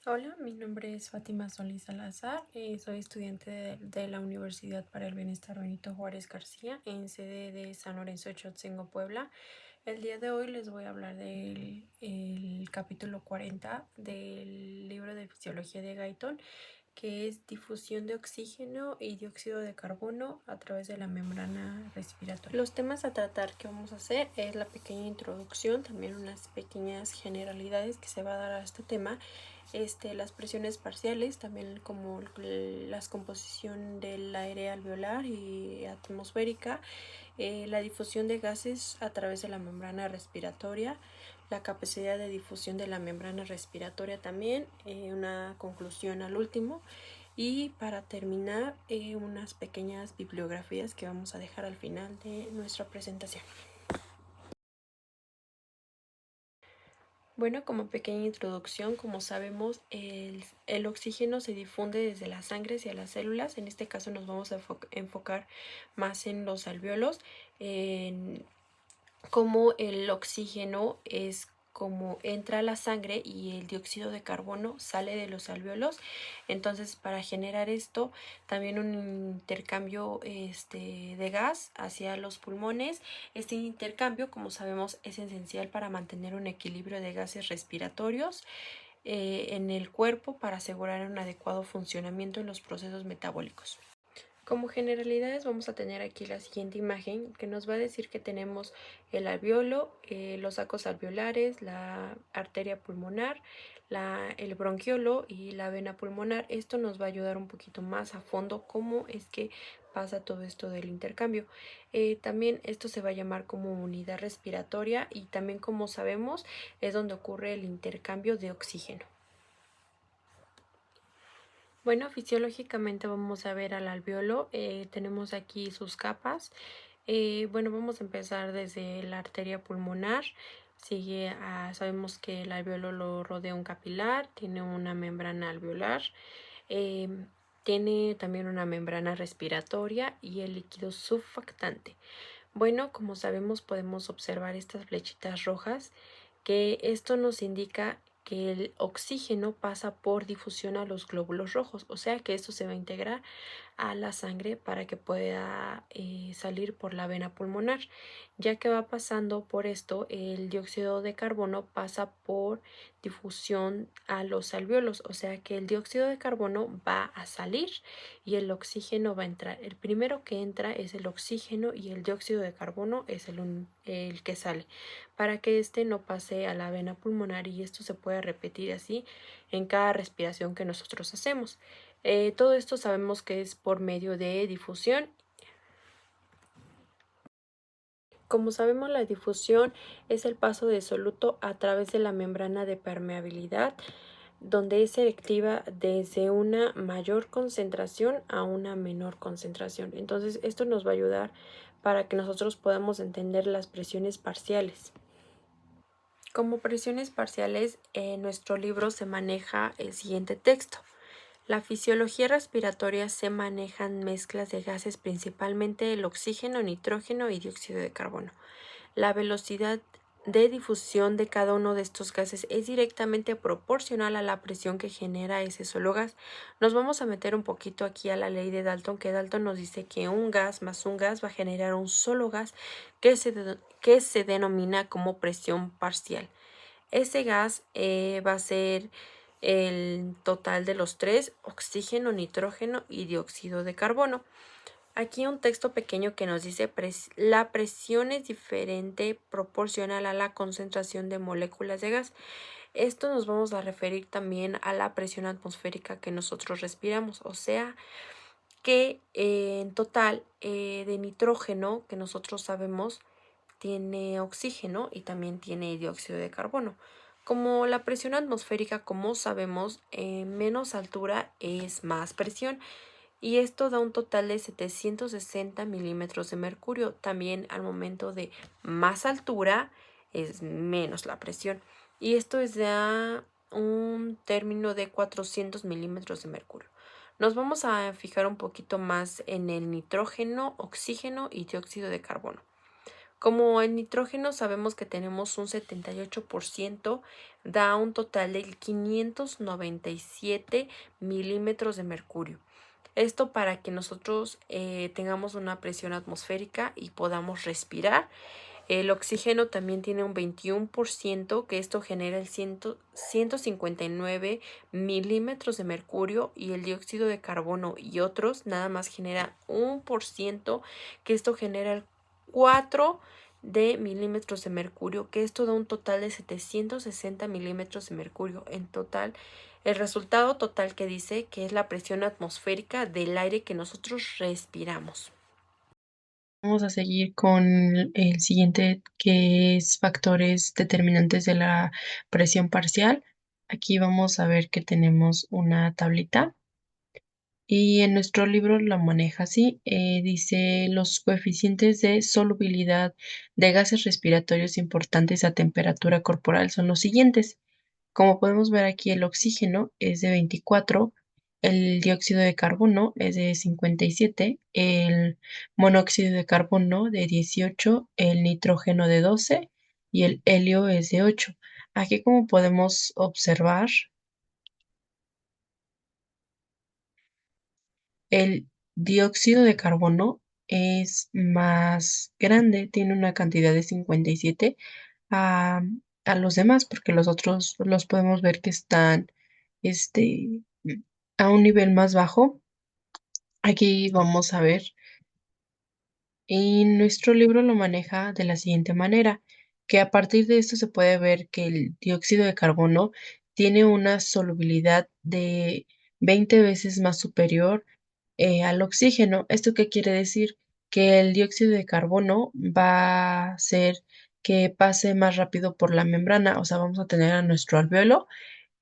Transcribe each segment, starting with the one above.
Hola, mi nombre es Fátima Solís Salazar, soy estudiante de la Universidad para el Bienestar Benito Juárez García en sede de San Lorenzo de Chotzingo, Puebla. El día de hoy les voy a hablar del el capítulo 40 del libro de Fisiología de Guyton, que es difusión de oxígeno y dióxido de carbono a través de la membrana respiratoria. Los temas a tratar que vamos a hacer es la pequeña introducción, también unas pequeñas generalidades que se va a dar a este tema, las presiones parciales, también como la composición del aire alveolar y atmosférica, la difusión de gases a través de la membrana respiratoria, la capacidad de difusión de la membrana respiratoria también, una conclusión al último y para terminar unas pequeñas bibliografías que vamos a dejar al final de nuestra presentación. Bueno, como pequeña introducción, como sabemos, el oxígeno se difunde desde la sangre hacia las células. En este caso nos vamos a enfocar más en los alvéolos, en cómo el oxígeno es como entra a la sangre y el dióxido de carbono sale de los alvéolos. Entonces, para generar esto, también un intercambio de gas hacia los pulmones. Este intercambio, como sabemos, es esencial para mantener un equilibrio de gases respiratorios en el cuerpo para asegurar un adecuado funcionamiento en los procesos metabólicos. Como generalidades vamos a tener aquí la siguiente imagen que nos va a decir que tenemos el alveolo, los sacos alveolares, la arteria pulmonar, el bronquiolo y la vena pulmonar. Esto nos va a ayudar un poquito más a fondo cómo es que pasa todo esto del intercambio. También esto se va a llamar como unidad respiratoria y también, como sabemos, es donde ocurre el intercambio de oxígeno. Bueno, fisiológicamente vamos a ver al alveolo. Tenemos aquí sus capas. Bueno, vamos a empezar desde la arteria pulmonar. Sabemos que el alveolo lo rodea un capilar, tiene una membrana alveolar, eh, tiene también una membrana respiratoria y el líquido surfactante. Bueno, como sabemos, podemos observar estas flechitas rojas, que esto nos indica que el oxígeno pasa por difusión a los glóbulos rojos, o sea que esto se va a integrar a la sangre para que pueda salir por la vena pulmonar. Ya que va pasando por esto, el dióxido de carbono pasa por difusión a los alvéolos, o sea que el dióxido de carbono va a salir y el oxígeno va a entrar. El primero que entra es el oxígeno y el dióxido de carbono es el que sale, para que este no pase a la vena pulmonar y esto se puede repetir así en cada respiración que nosotros hacemos. Todo esto sabemos que es por medio de difusión. Como sabemos, la difusión es el paso de soluto a través de la membrana de permeabilidad, donde es selectiva desde una mayor concentración a una menor concentración. Entonces, esto nos va a ayudar para que nosotros podamos entender las presiones parciales. Como presiones parciales, en nuestro libro se maneja el siguiente texto. La fisiología respiratoria se manejan mezclas de gases, principalmente el oxígeno, nitrógeno y dióxido de carbono. La velocidad de difusión de cada uno de estos gases es directamente proporcional a la presión que genera ese solo gas. Nos vamos a meter un poquito aquí a la ley de Dalton, que Dalton nos dice que un gas más un gas va a generar un solo gas que se denomina como presión parcial. Ese gas va a ser el total de los tres: oxígeno, nitrógeno y dióxido de carbono. Aquí un texto pequeño que nos dice la presión es diferente proporcional a la concentración de moléculas de gas. Esto nos vamos a referir también a la presión atmosférica que nosotros respiramos, o sea que en total de nitrógeno que nosotros sabemos tiene oxígeno y también tiene dióxido de carbono. Como la presión atmosférica, como sabemos, en menos altura es más presión y esto da un total de 760 milímetros de mercurio. También al momento de más altura es menos la presión y esto es de un término de 400 milímetros de mercurio. Nos vamos a fijar un poquito más en el nitrógeno, oxígeno y dióxido de carbono. Como el nitrógeno sabemos que tenemos un 78%, da un total de 597 milímetros de mercurio. Esto para que nosotros tengamos una presión atmosférica y podamos respirar. El oxígeno también tiene un 21%, que esto genera el 159 milímetros de mercurio, y el dióxido de carbono y otros nada más genera 1%, que esto genera el 4 de milímetros de mercurio, que esto da un total de 760 milímetros de mercurio. En total, el resultado total que dice que es la presión atmosférica del aire que nosotros respiramos. Vamos a seguir con el siguiente, que es factores determinantes de la presión parcial. Aquí vamos a ver que tenemos una tablita y en nuestro libro la maneja así. Dice los coeficientes de solubilidad de gases respiratorios importantes a temperatura corporal son los siguientes. Como podemos ver aquí, el oxígeno es de 24, el dióxido de carbono es de 57, el monóxido de carbono de 18, el nitrógeno de 12 y el helio es de 8. Aquí, como podemos observar, el dióxido de carbono es más grande, tiene una cantidad de 57 a, a los demás, porque los otros los podemos ver que están este, a un nivel más bajo. Aquí vamos a ver, y nuestro libro lo maneja de la siguiente manera, que a partir de esto se puede ver que el dióxido de carbono tiene una solubilidad de 20 veces más superior al oxígeno. ¿Esto qué quiere decir? Que el dióxido de carbono va a hacer que pase más rápido por la membrana, o sea, vamos a tener a nuestro alvéolo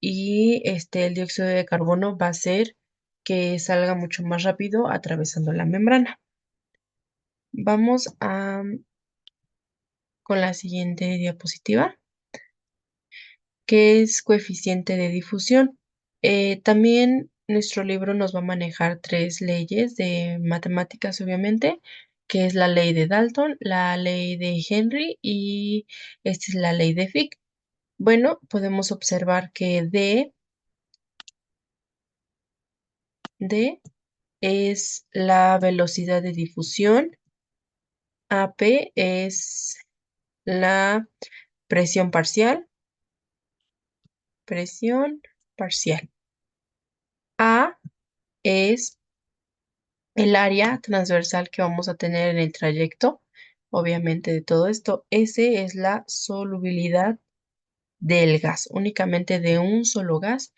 y el dióxido de carbono va a hacer que salga mucho más rápido atravesando la membrana. Vamos con la siguiente diapositiva, que es coeficiente de difusión. También nuestro libro nos va a manejar tres leyes de matemáticas, obviamente, que es la ley de Dalton, la ley de Henry y esta es la ley de Fick. Bueno, podemos observar que D es la velocidad de difusión, AP es la presión parcial, presión parcial. A es el área transversal que vamos a tener en el trayecto, obviamente, de todo esto. S es la solubilidad del gas, únicamente de un solo gas.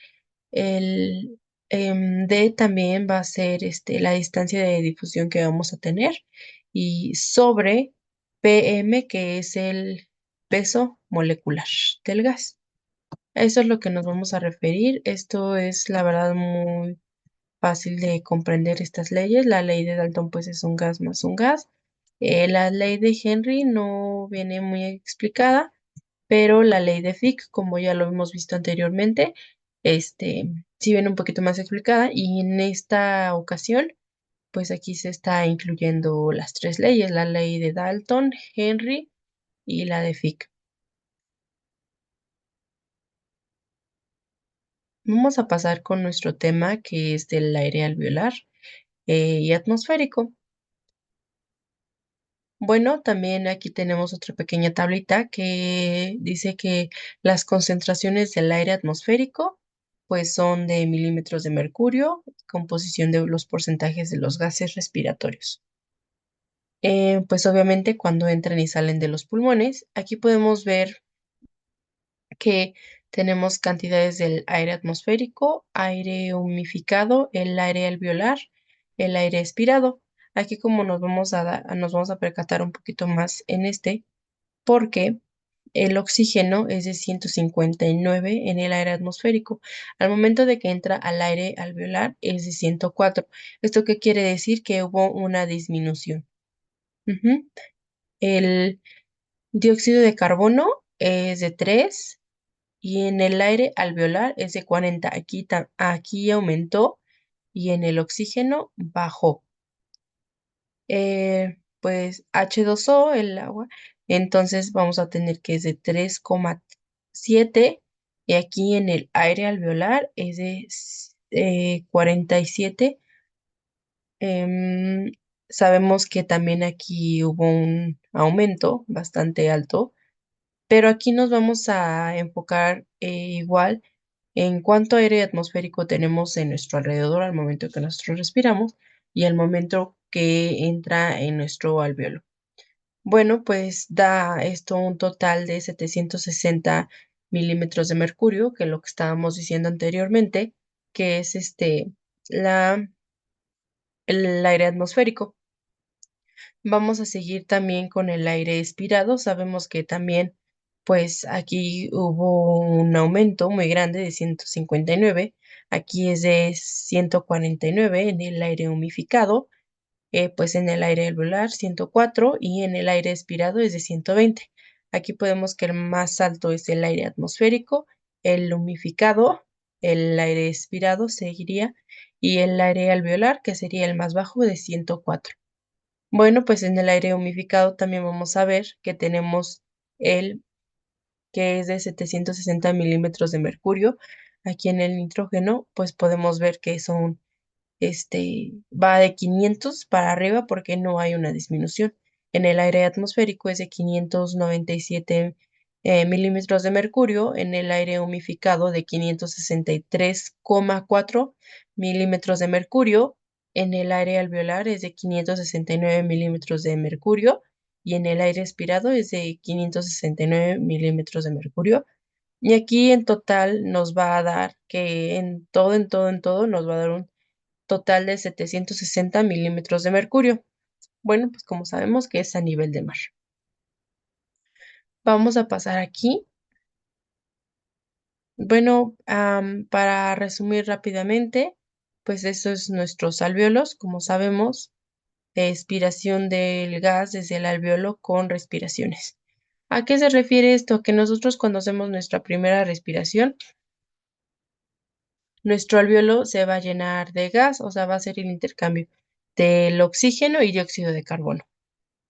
El D también va a ser la distancia de difusión que vamos a tener y sobre PM, que es el peso molecular del gas. Eso es lo que nos vamos a referir. Esto es, la verdad, muy fácil de comprender estas leyes. La ley de Dalton, pues, es un gas más un gas. La ley de Henry no viene muy explicada, pero la ley de Fick, como ya lo hemos visto anteriormente, sí viene un poquito más explicada y en esta ocasión, pues aquí se está incluyendo las tres leyes, la ley de Dalton, Henry y la de Fick. Vamos a pasar con nuestro tema, que es del aire alveolar y atmosférico. Bueno, también aquí tenemos otra pequeña tablita que dice que las concentraciones del aire atmosférico pues son de milímetros de mercurio, composición de los porcentajes de los gases respiratorios. Pues obviamente cuando entran y salen de los pulmones, aquí podemos ver que tenemos cantidades del aire atmosférico, aire humificado, el aire alveolar, el aire expirado. Aquí como nos vamos a percatar un poquito más en porque el oxígeno es de 159 en el aire atmosférico. Al momento de que entra al aire alveolar es de 104. ¿Esto qué quiere decir? Que hubo una disminución. Ujú. El dióxido de carbono es de 3 y en el aire alveolar es de 40. Aquí aumentó y en el oxígeno bajó. Pues H2O, el agua, Entonces vamos a tener que es de 3,7 y aquí en el aire alveolar es de 47. Em, Sabemos que también aquí hubo un aumento bastante alto, pero aquí nos vamos a enfocar igual en cuánto aire atmosférico tenemos en nuestro alrededor al momento que nosotros respiramos y al momento que entra en nuestro alveolo. Bueno, pues da esto un total de 760 milímetros de mercurio, que es lo que estábamos diciendo anteriormente, que es la, el aire atmosférico. Vamos a seguir también con el aire expirado. Sabemos que también, pues aquí hubo un aumento muy grande de 159. Aquí es de 149 en el aire humificado, pues en el aire alveolar 104 y en el aire expirado es de 120. Aquí podemos que el más alto es el aire atmosférico, el humificado, el aire expirado seguiría y el aire alveolar, que sería el más bajo de 104. Bueno, pues en el aire humificado también vamos a ver que tenemos el que es de 760 milímetros de mercurio. Aquí en el nitrógeno, pues podemos ver que son va de 500 para arriba porque no hay una disminución. En el aire atmosférico es de 597 milímetros de mercurio, en el aire humificado de 563,4 milímetros de mercurio, en el aire alveolar es de 569 milímetros de mercurio y en el aire expirado es de 569 milímetros de mercurio. Y aquí en total nos va a dar que en todo nos va a dar un total de 760 milímetros de mercurio. Bueno, pues como sabemos que es a nivel de mar. Vamos a pasar aquí. Bueno, para resumir rápidamente, pues eso es nuestros alvéolos, como sabemos, expiración del gas desde el alvéolo con respiraciones. ¿A qué se refiere esto? Que nosotros cuando hacemos nuestra primera respiración, nuestro alvéolo se va a llenar de gas, o sea, va a ser el intercambio del oxígeno y dióxido de carbono.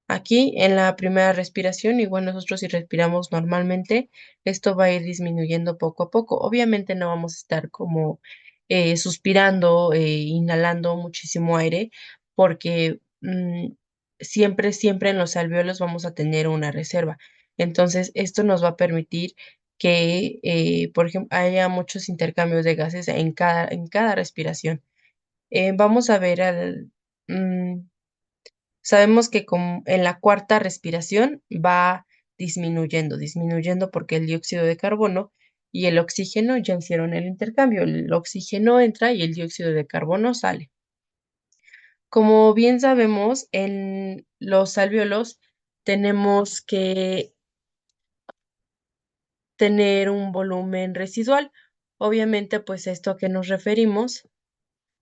Aquí en la primera respiración, igual nosotros si respiramos normalmente, esto va a ir disminuyendo poco a poco. Obviamente no vamos a estar como suspirando, inhalando muchísimo aire, porque siempre en los alvéolos vamos a tener una reserva. Entonces, esto nos va a permitir que, por ejemplo, haya muchos intercambios de gases en cada respiración. Vamos a ver mm, Sabemos que en la cuarta respiración va disminuyendo porque el dióxido de carbono y el oxígeno ya hicieron el intercambio. El oxígeno entra y el dióxido de carbono sale. Como bien sabemos, en los alvéolos tenemos que tener un volumen residual. Obviamente, pues esto a qué nos referimos,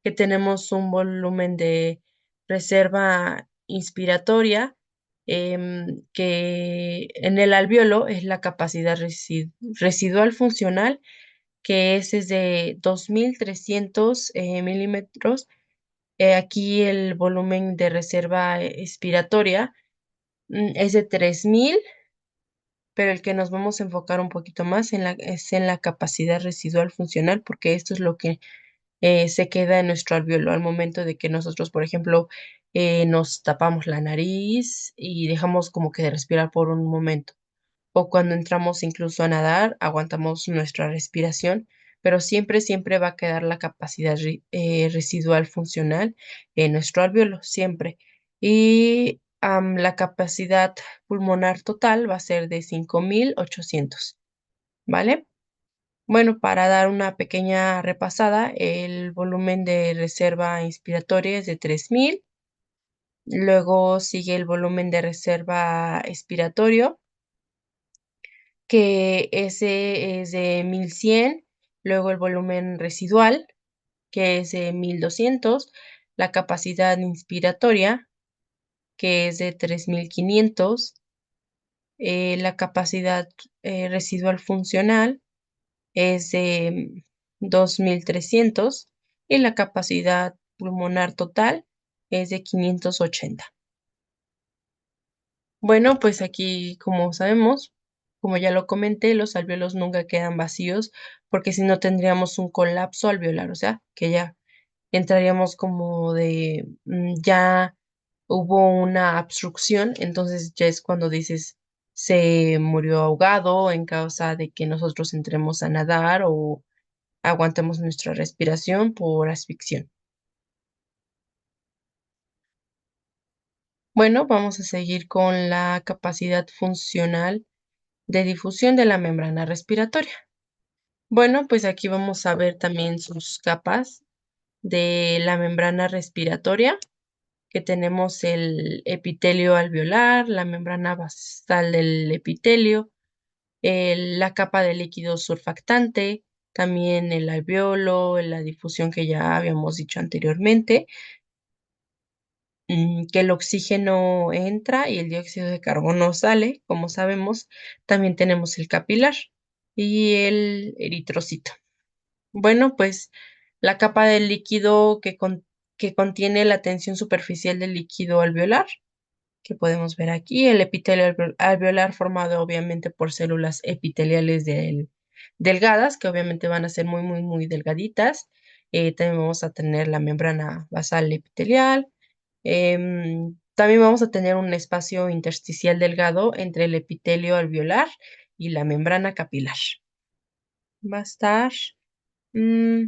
que tenemos un volumen de reserva inspiratoria, que en el alvéolo es la capacidad residual funcional, que es de 2.300 milímetros. Aquí el volumen de reserva expiratoria es de 3.000, pero el que nos vamos a enfocar un poquito más es en la capacidad residual funcional, porque esto es lo que se queda en nuestro alvéolo al momento de que nosotros, por ejemplo, nos tapamos la nariz y dejamos como que de respirar por un momento. O cuando entramos incluso a nadar, aguantamos nuestra respiración, pero siempre va a quedar la capacidad residual funcional en nuestro alvéolo, siempre. Y la capacidad pulmonar total va a ser de 5.800, ¿vale? Bueno, para dar una pequeña repasada, el volumen de reserva inspiratoria es de 3.000, luego sigue el volumen de reserva expiratorio, que ese es de 1.100, luego el volumen residual, que es de 1.200, la capacidad inspiratoria, que es de 3.500, la capacidad residual funcional, es de 2.300 y la capacidad pulmonar total es de 580. Bueno, pues aquí, como sabemos, como ya lo comenté, los alvéolos nunca quedan vacíos porque si no tendríamos un colapso alveolar, o sea, que ya entraríamos como de, ya hubo una obstrucción, entonces ya es cuando dices, se murió ahogado en causa de que nosotros entremos a nadar o aguantemos nuestra respiración por asfixión. Bueno, vamos a seguir con la capacidad funcional de difusión de la membrana respiratoria. Bueno, pues aquí vamos a ver también sus capas de la membrana respiratoria, que tenemos el epitelio alveolar, la membrana basal del epitelio, la capa de líquido surfactante, también el alveolo, la difusión que ya habíamos dicho anteriormente, que el oxígeno entra y el dióxido de carbono sale, como sabemos. También tenemos el capilar y el eritrocito. Bueno, pues la capa del líquido que contiene la tensión superficial del líquido alveolar, que podemos ver aquí, el epitelio alveolar formado obviamente por células epiteliales delgadas, que obviamente van a ser muy, muy, muy delgaditas. También vamos a tener la membrana basal epitelial. También vamos a tener un espacio intersticial delgado entre el epitelio alveolar y la membrana capilar. Va a estar, mm,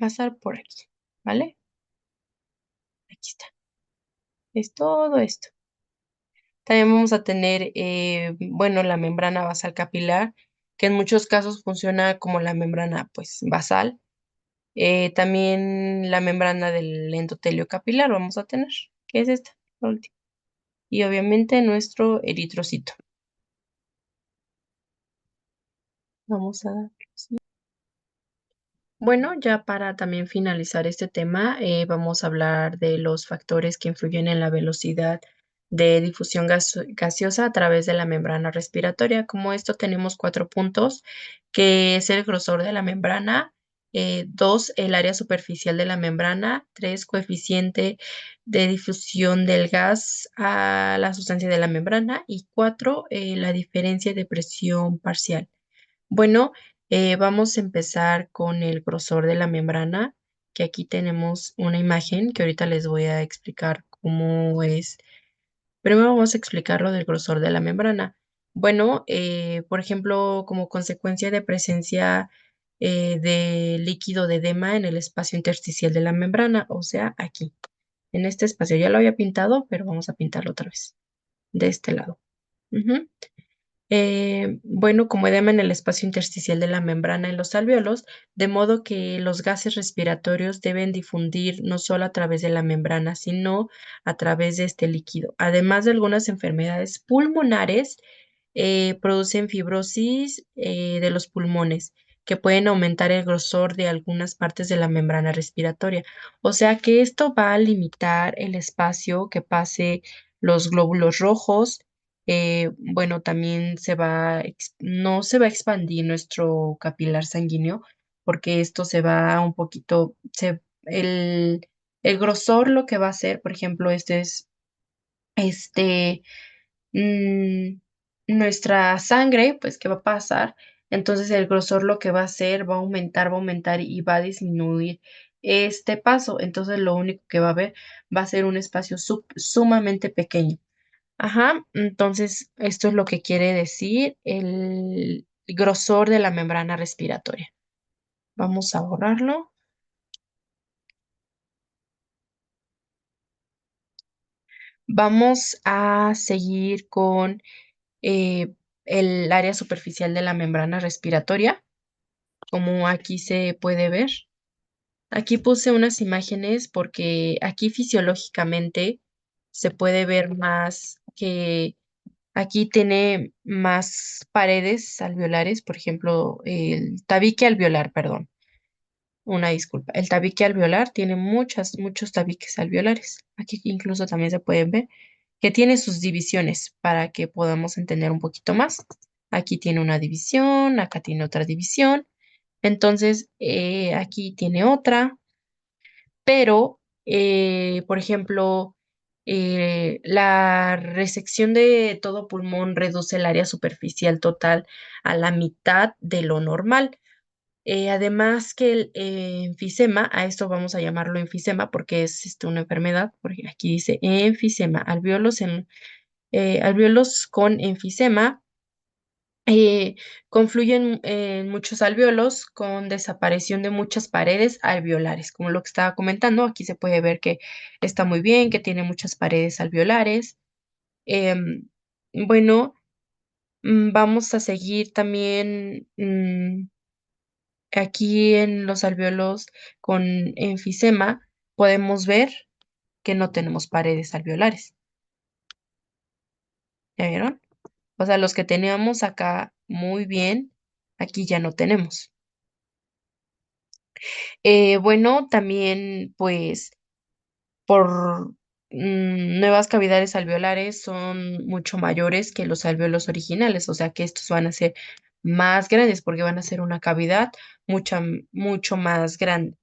va a estar por aquí, ¿vale? Aquí está. Es todo esto. También vamos a tener, bueno, la membrana basal capilar, que en muchos casos funciona como la membrana, pues, basal. También la membrana del endotelio capilar vamos a tener, que es esta, la última. Y obviamente nuestro eritrocito. Vamos a dar. Bueno, ya para también finalizar este tema, vamos a hablar de los factores que influyen en la velocidad de difusión gaseosa a través de la membrana respiratoria. Como esto tenemos cuatro puntos, que es el grosor de la membrana, dos, el área superficial de la membrana, tres, coeficiente de difusión del gas a la sustancia de la membrana y cuatro, la diferencia de presión parcial. Bueno, vamos a empezar con el grosor de la membrana, que aquí tenemos una imagen que ahorita les voy a explicar cómo es. Primero vamos a explicar lo del grosor de la membrana. Bueno, por ejemplo, como consecuencia de presencia de líquido de edema en el espacio intersticial de la membrana, o sea, aquí, en este espacio. Ya lo había pintado, pero vamos a pintarlo otra vez, de este lado. Ujú. Bueno, como edema en el espacio intersticial de la membrana en los alvéolos, de modo que los gases respiratorios deben difundir no solo a través de la membrana, sino a través de este líquido. Además de algunas enfermedades pulmonares, producen fibrosis de los pulmones, que pueden aumentar el grosor de algunas partes de la membrana respiratoria. O sea que esto va a limitar el espacio que pase los glóbulos rojos. Bueno, también no se va a expandir nuestro capilar sanguíneo porque esto se va un poquito, el grosor lo que va a hacer, por ejemplo, este, mm, nuestra sangre, pues, ¿qué va a pasar? Entonces el grosor lo que va a hacer va a aumentar y va a disminuir este paso. Entonces lo único que va a haber va a ser un espacio sumamente pequeño. Ajá, entonces esto es lo que quiere decir el grosor de la membrana respiratoria. Vamos a borrarlo. Vamos a seguir con eh, el área superficial de la membrana respiratoria, como aquí se puede ver. Aquí puse unas imágenes porque aquí fisiológicamente se puede ver más que aquí tiene más paredes alveolares, por ejemplo, el tabique alveolar, perdón, una disculpa. El tabique alveolar tiene muchos tabiques alveolares. Aquí incluso también se pueden ver que tiene sus divisiones para que podamos entender un poquito más. Aquí tiene una división, acá tiene otra división. Entonces, aquí tiene otra, pero, por ejemplo, La resección de todo pulmón reduce el área superficial total a la mitad de lo normal. Además que el enfisema, a esto vamos a llamarlo enfisema porque es una enfermedad, porque aquí dice enfisema, alvéolos con enfisema eh, confluyen en muchos alvéolos con desaparición de muchas paredes alveolares. Como lo que estaba comentando, aquí se puede ver que está muy bien, que tiene muchas paredes alveolares. Em, bueno, vamos a seguir también aquí en los alvéolos con enfisema. Podemos ver que no tenemos paredes alveolares. ¿Ya vieron? O sea, los que teníamos acá muy bien, aquí ya no tenemos. Bueno, también pues por nuevas cavidades alveolares son mucho mayores que los alvéolos originales, o sea que estos van a ser más grandes porque van a ser una cavidad mucho más grande.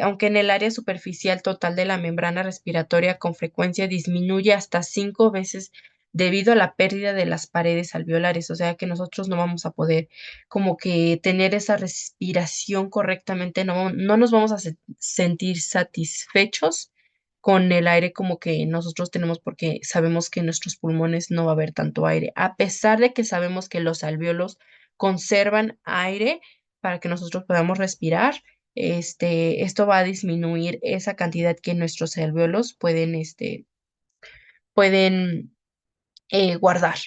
Aunque en el área superficial total de la membrana respiratoria con frecuencia disminuye hasta 5 veces debido a la pérdida de las paredes alveolares, o sea que nosotros no vamos a poder como que tener esa respiración correctamente, no nos vamos a sentir satisfechos con el aire como que nosotros tenemos porque sabemos que en nuestros pulmones no va a haber tanto aire, a pesar de que sabemos que los alvéolos conservan aire para que nosotros podamos respirar. Esto va a disminuir esa cantidad que nuestros alvéolos pueden guardar.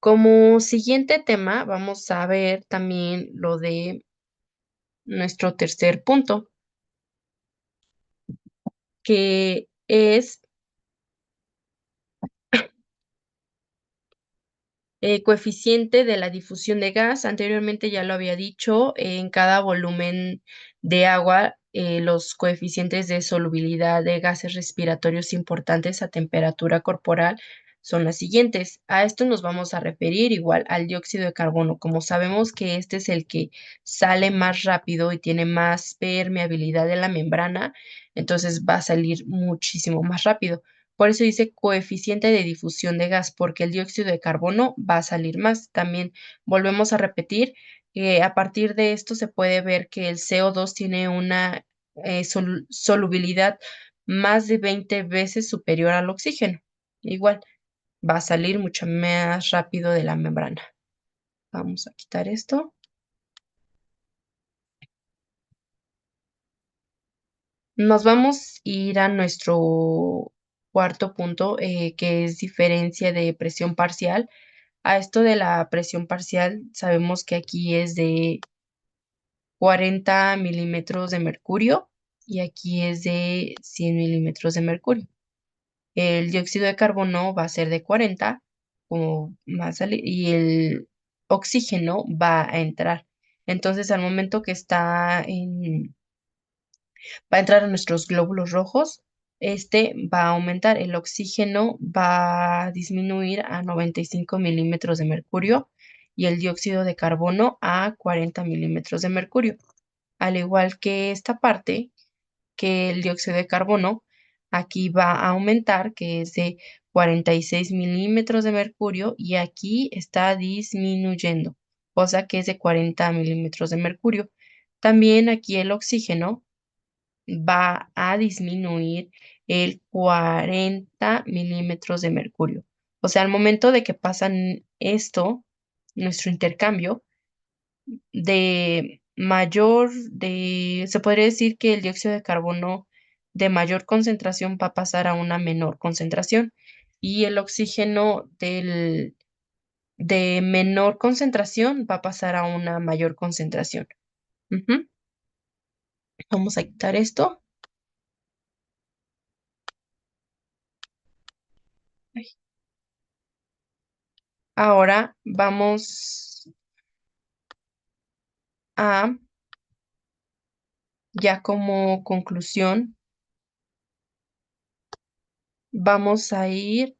Como siguiente tema, vamos a ver también lo de nuestro tercer punto, que es coeficiente de la difusión de gas. Anteriormente ya lo había dicho, en cada volumen de agua, los coeficientes de solubilidad de gases respiratorios importantes a temperatura corporal son las siguientes. A esto nos vamos a referir igual al dióxido de carbono. Como sabemos que este es el que sale más rápido y tiene más permeabilidad de la membrana, entonces va a salir muchísimo más rápido. Por eso dice coeficiente de difusión de gas, porque el dióxido de carbono va a salir más. También volvemos a repetir que a partir de esto se puede ver que el CO2 tiene una solubilidad más de 20 veces superior al oxígeno. Igual, va a salir mucho más rápido de la membrana. Vamos a quitar esto. Nos vamos a ir a nuestro cuarto punto, que es diferencia de presión parcial. A esto de la presión parcial, sabemos que aquí es de 40 milímetros de mercurio y aquí es de 100 milímetros de mercurio. El dióxido de carbono va a ser de 40 como va a salir, y el oxígeno va a entrar. Entonces, al momento que va a entrar a nuestros glóbulos rojos, este va a aumentar, el oxígeno va a disminuir a 95 milímetros de mercurio y el dióxido de carbono a 40 milímetros de mercurio. Al igual que esta parte, que el dióxido de carbono, aquí va a aumentar, que es de 46 milímetros de mercurio y aquí está disminuyendo, o sea que es de 40 milímetros de mercurio. También aquí el oxígeno va a disminuir el 40 milímetros de mercurio. O sea, al momento de que pasan esto, nuestro intercambio se podría decir que el dióxido de carbono de mayor concentración va a pasar a una menor concentración y el oxígeno de menor concentración va a pasar a una mayor concentración. Ujú. Vamos a quitar esto. Ahora vamos a, ya como conclusión, vamos a ir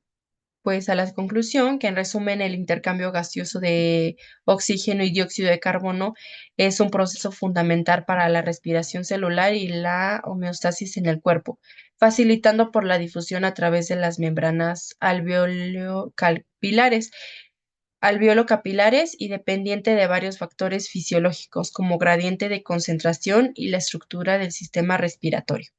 pues a la conclusión que en resumen el intercambio gaseoso de oxígeno y dióxido de carbono es un proceso fundamental para la respiración celular y la homeostasis en el cuerpo. facilitando por la difusión a través de las membranas alveolo-capilares y dependiente de varios factores fisiológicos como gradiente de concentración y la estructura del sistema respiratorio.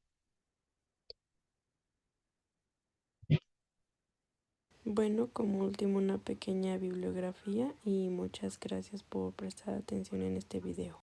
Bueno, como último una pequeña bibliografía y muchas gracias por prestar atención en este video.